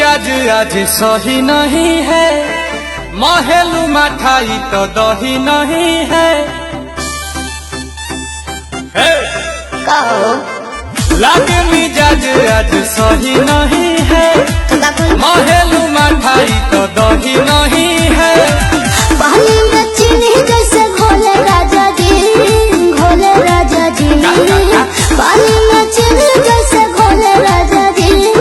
मिजाज आज सही नहीं है, महलू मठाई तो दही नहीं है। लागे मिजाज आज सही नहीं है, महलू मठाई तो दही नहीं है। पानी में चीनी जैसे घोले राजा जी, घोले राजा जी। पानी में चीनी जैसे घोले राजा जी,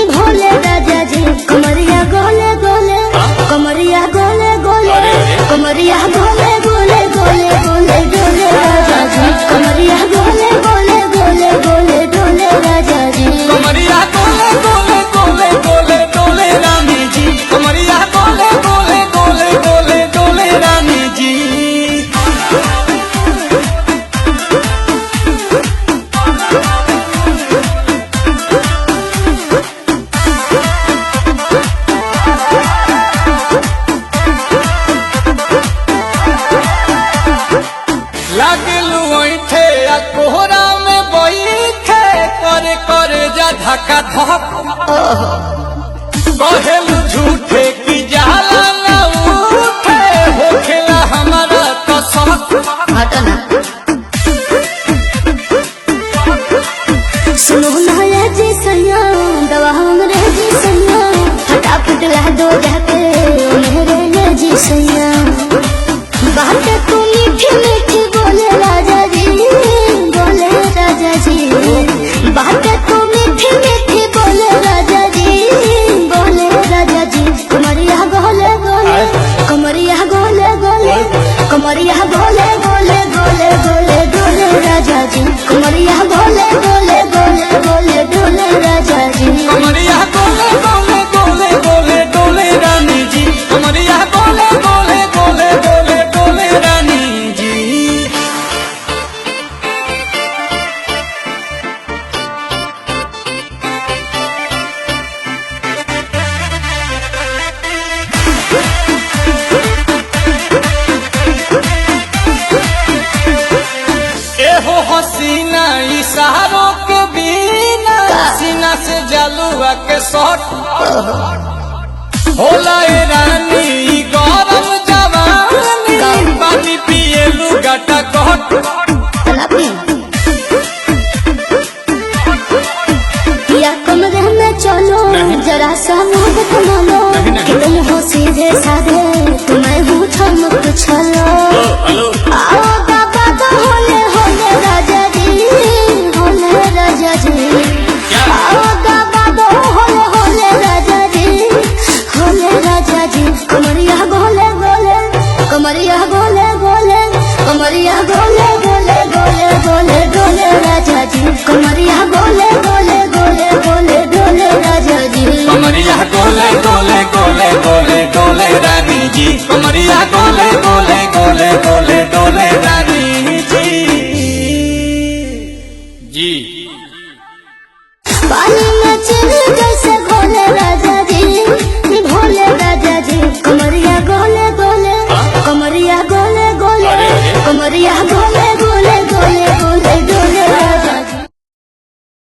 घोले राजा जी। कमरिया गोले गोले, कमरिया गोले गोले, कमरिया गोले गोले गोले गोले डोले राजा जी। कमरिया गोले गोले गोले गोले डोले राजा जी। कमरिया गोले गोले गोले गोले डोले रानी जी। कमरिया गोले गोले गोले गोले डोले रानी जी। लागलू ऐठे आ कोहरा में बैठे, करे करे जा धक्का धक। कहेलू झूठे की जाला ना उठे, होखेला हमारा तो शौक। सुनो ना ये जी सैया, दवा हमरे जी सैया, फटाफट ला दो जाके मेरे ये जी सैया। बात तू मीठी मीठी बोले राजा जी, बोले राजा जी। बात तू मीठी मीठी बोले राजा जी, बोले राजा जी। कमरिया गोले गोले, कमरिया गोले गोले, कमरिया गोले गोले गोले गोले डोले राजा जी। कमरिया गोले गोले गोले गोले डोले राजा जी। कमरिया गोले गोले गोले गोले डोले रानी जी। कमरिया गोले गोले गोले गोले डोले रानी जी। एहो हसीना इशारों के बिना, सीना से जलुआ के शॉट होला ए रानी। ई गरम जवानी, पानी पिए लुगाटा कट। या कमरे में चलो, जरा सा मोहब्बत मानो, कि तुम हो सीधे साधे, तुम्हें हूँ ठमक छलो। आओ बाबा तो होले होले राजा जी, होले राजा जी। आओ बाबा तो होले होले राजा जी, होले राजा जी। कमरिया गोले गोले, कमरिया गोले गोले, कमरिया गोले गोले गोले गोले डोले राजा जी। कमरिया गोले गोले गोले गोले डोले राजा जी। कमरिया गोले गोले गोले गोले डोले रानी जी। कमरिया गोले गोले गोले गोले डोले रानी जी। जी पानी में चीनी जैसे घोले राजा जी, घोले राजा जी। कमरिया गोले गोले, कमरिया गोले गोले, कमरिया गोले